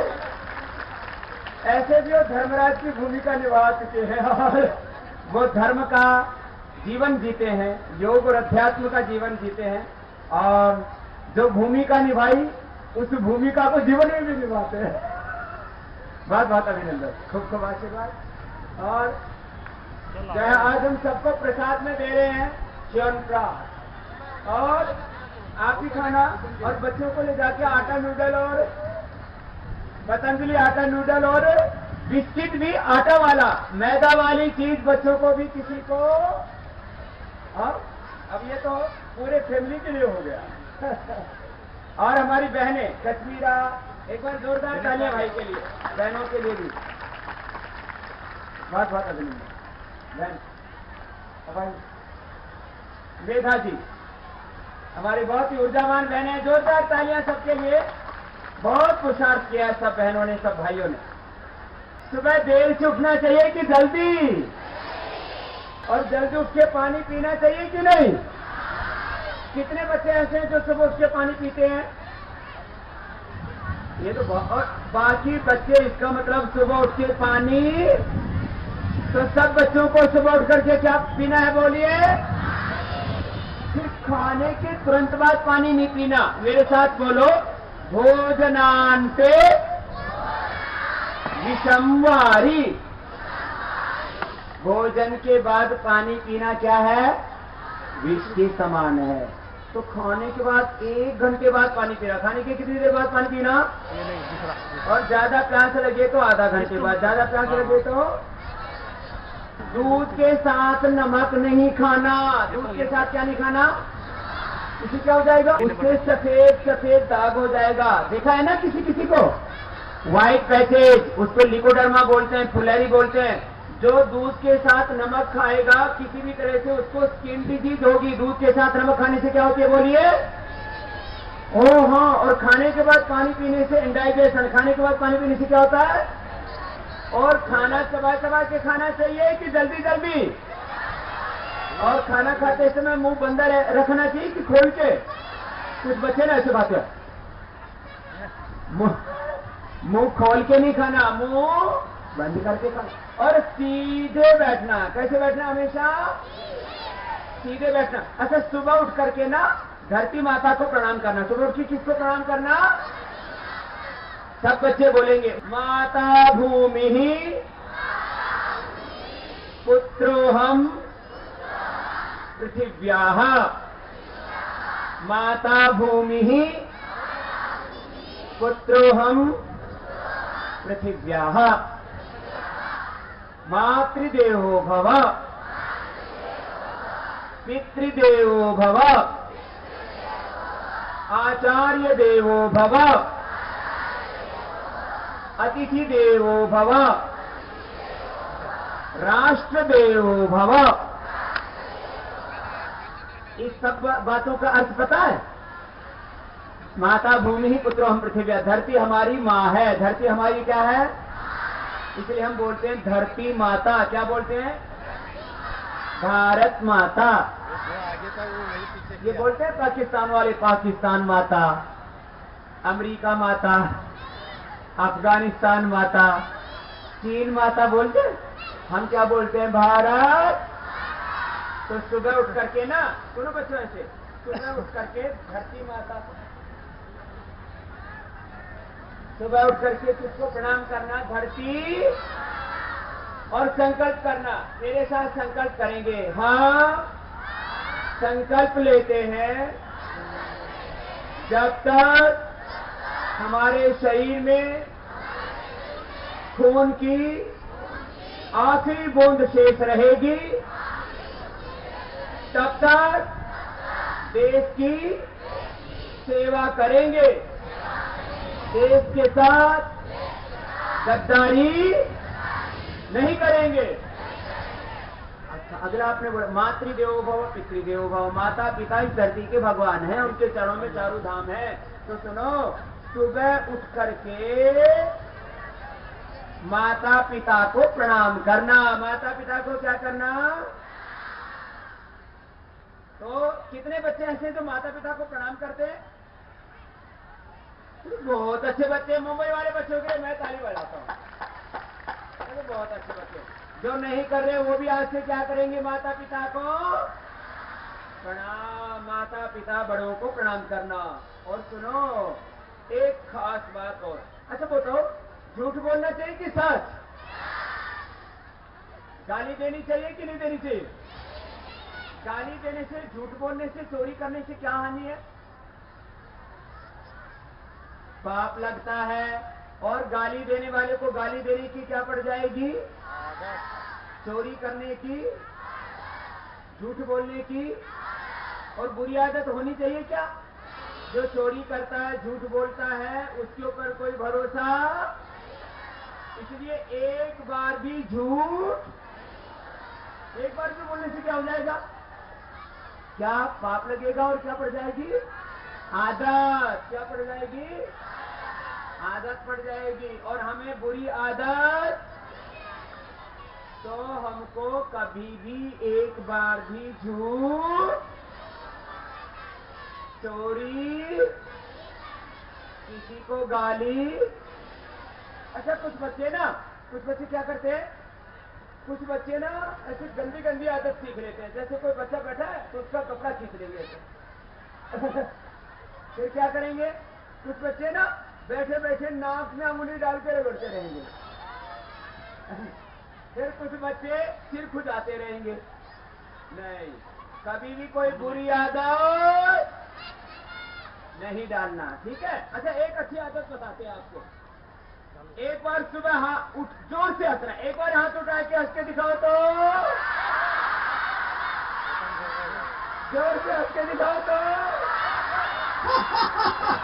S1: ऐसे भी वो धर्मराज की भूमिका निभा चुके हैं और वो धर्म का जीवन जीते हैं, योग और अध्यात्म का जीवन जीते हैं, और जो भूमिका निभाई उस भूमिका को जीवन में भी निभाते हैं। बहुत बहुत अभिनंदन, खूब खूब आशीर्वाद। और जो है आज हम सबको प्रसाद में दे रहे हैं च्यवनप्राश, और आप ही खाना, और बच्चों को ले जाके आटा नूडल और पतंजलि आटा नूडल और बिस्किट भी आटा वाला, मैदा वाली चीज बच्चों को भी किसी को। अब ये तो पूरे फैमिली के लिए हो गया। और हमारी बहनें कश्मीरा, एक बार जोरदार तालियां भाई के लिए, बहनों के लिए भी। बहुत बहुत अभिनंदन बहन। भाई मेधा जी हमारी बहुत ही ऊर्जावान बहन है, जोरदार तालियां सबके लिए। बहुत पुरुषार्थ किया सब बहनों ने, सब भाइयों ने। सुबह देर से उठना चाहिए कि जल्दी, और जल्दी उठ के पानी पीना चाहिए कि नहीं? कितने बच्चे ऐसे हैं जो सुबह उठ के पानी पीते हैं? ये तो बहुत, बाकी बच्चे, इसका मतलब सुबह उठ के पानी, तो सब बच्चों को सुबह उठ करके क्या पीना है बोलिए? फिर खाने के तुरंत बाद पानी नहीं पीना। मेरे साथ बोलो, भोजनान्ते विषमवारी। भोजन के बाद पानी पीना क्या है? विष के समान है। तो खाने के बाद 1 घंटे बाद पानी पीना, खाने के कितनी देर बाद पानी पीना? और ज्यादा प्यास लगे तो आधा घंटे बाद, ज्यादा प्यास लगे तो दूध के साथ नमक नहीं खाना। दूध के साथ क्या नहीं खाना? इससे क्या हो जाएगा? उससे सफेद सफेद दाग हो जाएगा। देखा है ना किसी किसी को? व्हाइट पैचेज, उसको लिकोडर्मा बोलते हैं, फुलेरी बोलते हैं। जो दूध के साथ नमक खाएगा किसी भी तरह से उसको स्किन डिजीज होगी। दूध के साथ नमक खाने से क्या होती है बोलिए? ओ हाँ, और खाने के बाद पानी पीने से इंडाइजेशन, खाने के बाद पानी पीने से क्या होता है? और खाना चबा चबा के खाना चाहिए कि जल्दी जल्दी? और खाना खाते समय मुंह बंद रखना चाहिए कि खोल के? कुछ बच्चे ना ऐसे बात है, मुंह खोल के नहीं खाना, मुंह बंद करके खाना। और सीधे बैठना। कैसे बैठना? हमेशा सीधे बैठना। अच्छा, सुबह उठ करके ना धरती माता को प्रणाम करना। सुबह उठ के किसको प्रणाम करना? सब बच्चे बोलेंगे, माता भूमि ही पुत्रोहम पृथिव्याः। माता भूमि ही पुत्रोहम पृथिव्याः। मातृदेवो भव, पितृदेवो भव, आचार्य देवो भव, अतिथि देवो भव, राष्ट्र देवो भव। इस सब बातों का अर्थ पता है? माता भूमि ही पुत्रो हम पृथ्वी। धरती हमारी माँ है। धरती हमारी क्या है? इसलिए हम बोलते हैं धरती माता। क्या बोलते हैं? भारत माता। ये बोलते हैं पाकिस्तान वाले पाकिस्तान माता, अमेरिका माता, अफगानिस्तान माता, चीन माता बोलते हैं। हम क्या बोलते हैं? भारत। तो सुबह उठ करके ना, सुनो बच्चों, ऐसे सुबह उठ करके धरती माता को, सुबह उठ करके किसको प्रणाम करना? धरती। और संकल्प करना। मेरे साथ संकल्प करेंगे। हाँ, संकल्प लेते हैं जब तक हमारे शरीर में खून की आखिरी बूंद शेष रहेगी, तब तक देश की सेवा करेंगे। देश के साथ गद्दारी नहीं करेंगे। अच्छा, अगला आपने बोला मातृदेवो भव पितृदेवो भव। माता पिता इस धरती के भगवान हैं, उनके चरणों में चारों धाम है। तो सुनो, सुबह उठ करके माता पिता को प्रणाम करना। माता पिता को क्या करना? तो कितने बच्चे ऐसे हैं जो माता पिता को प्रणाम करते हैं? बहुत अच्छे बच्चे। मुंबई वाले बच्चों के लिए मैं ताली बजाता हूँ। बहुत अच्छे बच्चे। जो नहीं कर रहे वो भी आज से क्या करेंगे? माता पिता को प्रणाम। माता पिता बड़ों को प्रणाम करना। और सुनो, एक खास बात और। अच्छा बताओ, झूठ बोलना चाहिए कि सच? गाली देनी चाहिए कि नहीं देनी चाहिए? गाली देने से, झूठ बोलने से, चोरी करने से क्या हानि है? पाप लगता है। और गाली देने वाले को गाली देने की क्या पड़ जाएगी? चोरी करने की, झूठ बोलने की। और बुरी आदत होनी चाहिए क्या? जो चोरी करता है, झूठ बोलता है, उसके ऊपर कोई भरोसा। इसलिए एक बार भी झूठ, एक बार भी बोलने से क्या हो जाएगा? क्या पाप लगेगा और क्या पड़ जाएगी? आदत। क्या पड़ जाएगी? आदत पड़ जाएगी। और हमें बुरी आदत, तो हमको कभी भी एक बार भी झूठ, चोरी, किसी को गाली। अच्छा, कुछ बच्चे क्या करते हैं? कुछ बच्चे ना ऐसी गंदी गंदी आदत सीख लेते हैं। जैसे कोई बच्चा बैठा है तो उसका कपड़ा खींच लेंगे ऐसे। फिर क्या करेंगे? कुछ बच्चे ना बैठे बैठे नाक में अंगुली डाल के रगड़ते रहेंगे। फिर कुछ बच्चे सिर खुजाते रहेंगे। नहीं, कभी भी कोई बुरी आदत नहीं डालना, ठीक है? अच्छा, एक अच्छी आदत बताते हैं आपको। एक बार सुबह उठ, जोर से हंसना। एक बार हाथ उठा के हंस के दिखाओ तो, जोर से हंस के दिखाओ तो।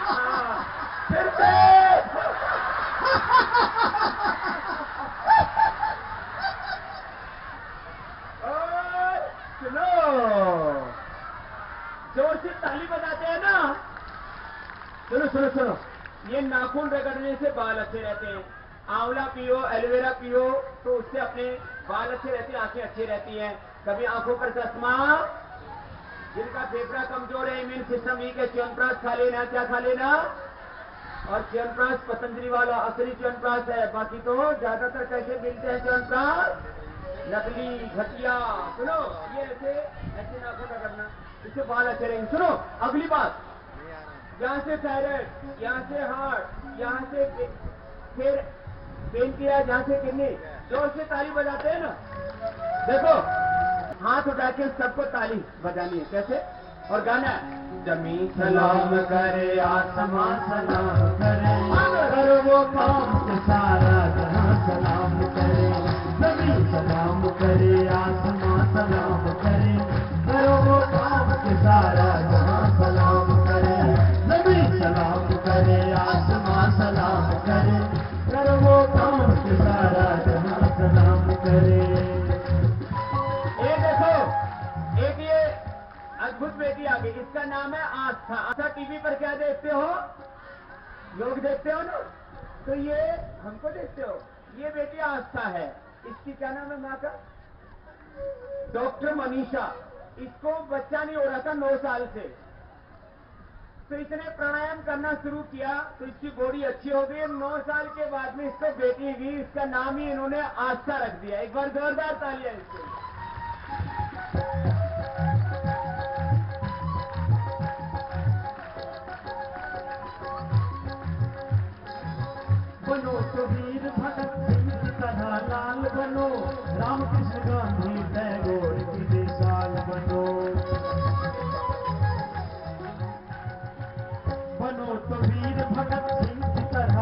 S1: हाँ, फिर से। और सुनो, जोर से ताली बजाते हैं ना। सुनो सुनो सुनो, ये नाखून रगड़ने से बाल अच्छे रहते हैं। आंवला पियो, एलोवेरा पियो, तो उससे अपने बाल अच्छे रहते हैं, आंखें अच्छी रहती हैं। कभी आंखों पर चश्मा, जिनका फेफड़ा कमजोर है, इम्यून सिस्टम वीक है, च्यवनप्राश खा लेना। क्या खा लेना? और च्यवनप्राश पतंजलि वाला असली च्यवनप्राश है। बाकी तो ज्यादातर कैसे मिलते हैं च्यवनप्राश? नकली, घटिया। सुनो, ये ऐसे नाखून रगड़ना, इससे बाल अच्छे रहेंगे। सुनो, अगली बात, यहाँ से थायराइड, यहाँ से हार्ट, यहाँ से फिर पेनक्रियाज, यहाँ से किडनी। जोर से ताली बजाते हैं ना। देखो, हाथ उठा के सबको ताली बजानी है। कैसे? और गाना है, जमीन सलाम करे, आसमां सलाम करे, करो वो काम के सारा जहां सलाम करे। जमीन सलाम करे, आसमां सलाम करे, करो वो काम के सारा जहां सलाम करे। जमीन सलाम करे, आसमां सलाम करे, करो वो काम के सारा जहां सलाम करे। ये देखो, एक ये अद्भुत बेटी आ गई, इसका नाम है आस्था। आस्था टीवी पर क्या देखते हो? योग देखते हो ना, तो ये हमको देखते हो। ये बेटी आस्था है। इसकी क्या नाम है? माँ का डॉक्टर मनीषा। इसको बच्चा नहीं हो रहा था 9 साल से, तो इसने प्राणायाम करना शुरू किया, तो इसकी बॉडी अच्छी हो गई। 9 साल के बाद में इसको बेटी हुई, इसका नाम ही इन्होंने आस्था रख दिया। एक बार जोरदार तालियां इसके लिए।
S4: बनो तो वीर भगत सिंह की तरह लाल बनो, रामकृष्ण गांधी टैगोर की मिसाल बनो। बनो तो वीर भगत सिंह की तरह,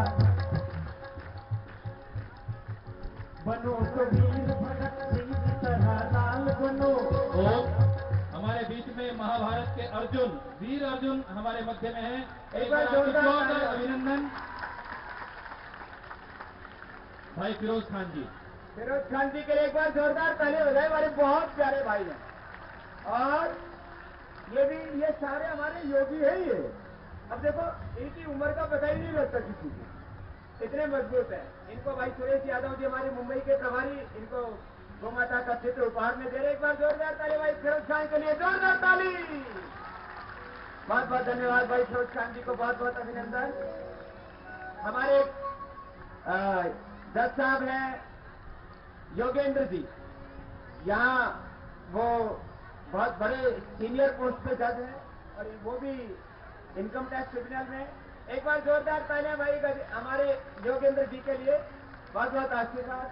S4: बनो तो वीर भगत सिंह की तरह लाल बनो।
S2: और हमारे बीच में महाभारत के अर्जुन, वीर अर्जुन हमारे मध्य में है। एक बार आपको जोरदार अभिनंदन भाई फिरोज खान जी।
S1: फिरोज खान जी के लिए एक बार जोरदार ताली हो जाए। हमारे बहुत प्यारे भाई हैं, और ये सारे हमारे योगी है। ये अब देखो, इनकी उम्र का पता ही नहीं लगता किसी को, इतने मजबूत है। इनको भाई सुरेश यादव जी, हमारे मुंबई के प्रभारी, इनको गौ माता का चित्र उपहार में दे रहे। एक बार जोरदार ताली भाई फिरोज खान के लिए, जोरदार ताली। बहुत बहुत धन्यवाद भाई फिरोज खान जी को, बहुत बहुत अभिनंदन। हमारे दत्त साहब हैं, योगेंद्र जी, यहाँ वो बहुत बड़े सीनियर पोस्ट पे जज हैं, और वो भी इनकम टैक्स ट्रिब्यूनल में। एक बार जोरदार तालियां भाई हमारे योगेंद्र जी के लिए, बहुत बहुत आशीर्वाद।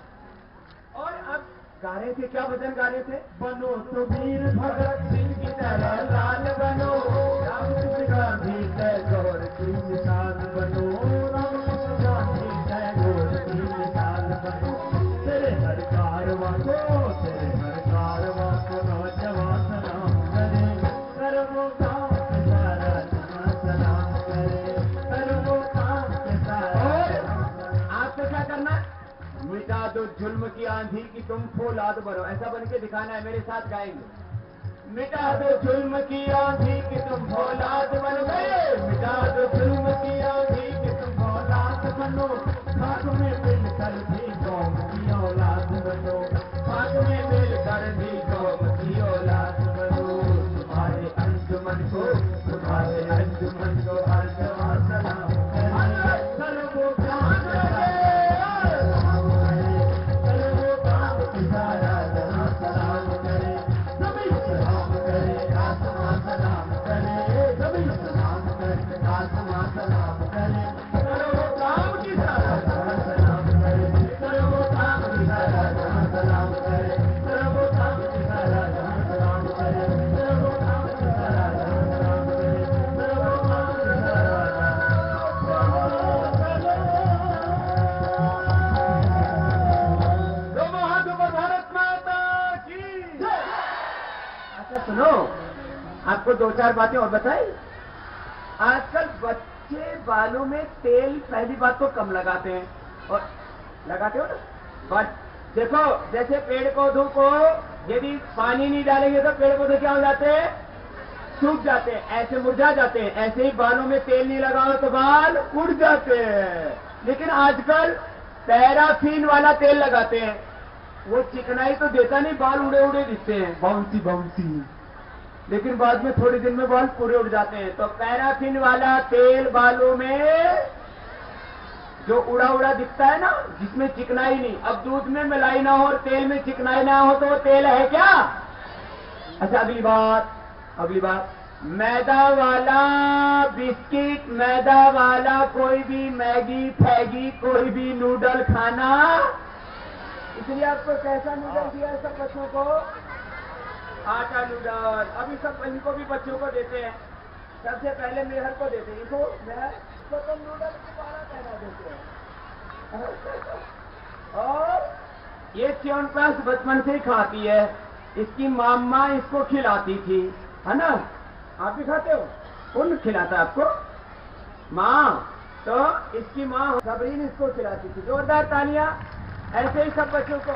S1: और अब गा रहे थे, क्या भजन गा रहे थे?
S4: बनो तो वीर भगत सिंह की तरह लाल बनो, रामकृष्ण गांधी टैगोर की मिसाल बनो। रामकृष्ण गांधी टैगोर की मिसाल बनो। तेरे हर कारवां को, तेरे हर कारवां को नौजवान सलाम करे, कर वो गाँव के सारा जहां सलाम
S1: दो जुल्म की आंधी की तुम फौलाद बनो, ऐसा बन के दिखाना है, मेरे साथ गाएंगे। मिटा दो जुल्म की आंधी की तुम फौलाद बन गए, मिटा दो जुल्म की आंधी की तुम फौलाद बनो, खाक में मिलकर भी कौम की औलाद बनो, खाक में मिलकर भी कौम की औलाद बनो। तुम्हारे अंजुमन को हर जवां सलाम करे, करो वो काम करो वो काम की सारा जहां सलाम करे, सभी सलाम करे आसमां सलाम करे, सभी सलाम करे आसमां सलाम करे, करो वो काम की सारा जहां सलाम करे, करो वो काम की सारा जहां सलाम करे, करो वो काम की सारा जहां सलाम करे, करो वो काम की सारा जहां सलाम करे, करो वो काम की सारा भारत माता की जय। अच्छा सुनो, आपको दो चार बातें और बताई। आजकल बच्चे बालों में तेल पहली बात तो कम लगाते हैं, और लगाते हो ना, बट देखो जैसे पेड़ पौधों को यदि पानी नहीं डालेंगे तो पेड़ पौधे क्या हो जाते हैं, सूख जाते हैं, ऐसे मुरझा जाते हैं। ऐसे ही बालों में तेल नहीं लगाओ तो बाल उड़ जाते हैं। लेकिन आजकल पैराफिन वाला तेल लगाते हैं, वो चिकनाई तो देता नहीं, बाल उड़े उड़े दिखते हैं, बाउंसी बाउंसी, लेकिन बाद में थोड़े दिन में बाल पूरे उड़ जाते हैं। तो पैराफिन वाला तेल बालों में जो उड़ा उड़ा दिखता है ना, जिसमें चिकनाई नहीं, अब दूध में मलाई ना हो और तेल में चिकनाई ना हो तो वो तेल है क्या? अच्छा अगली बात, मैदा वाला बिस्किट, मैदा वाला कोई भी मैगी फैगी, कोई भी नूडल खाना, इसलिए आपको कैसा नूडल दिया है सब बच्चों को? आटा नूडल। अभी सब इनको भी बच्चों को देते हैं, सबसे पहले मेहर को देते हैं, इनको मेहर को तो नूडल की बारह पहना देते हैं। और ये च्यवनप्राश बचपन से ही खाती है, इसकी मामा इसको खिलाती थी, है ना? आप भी खाते हो? कौन खिलाता है आपको? माँ। तो इसकी माँ सबरीन इसको खिलाती थी। जोरदार तालियां। ऐसे ही सब बच्चों को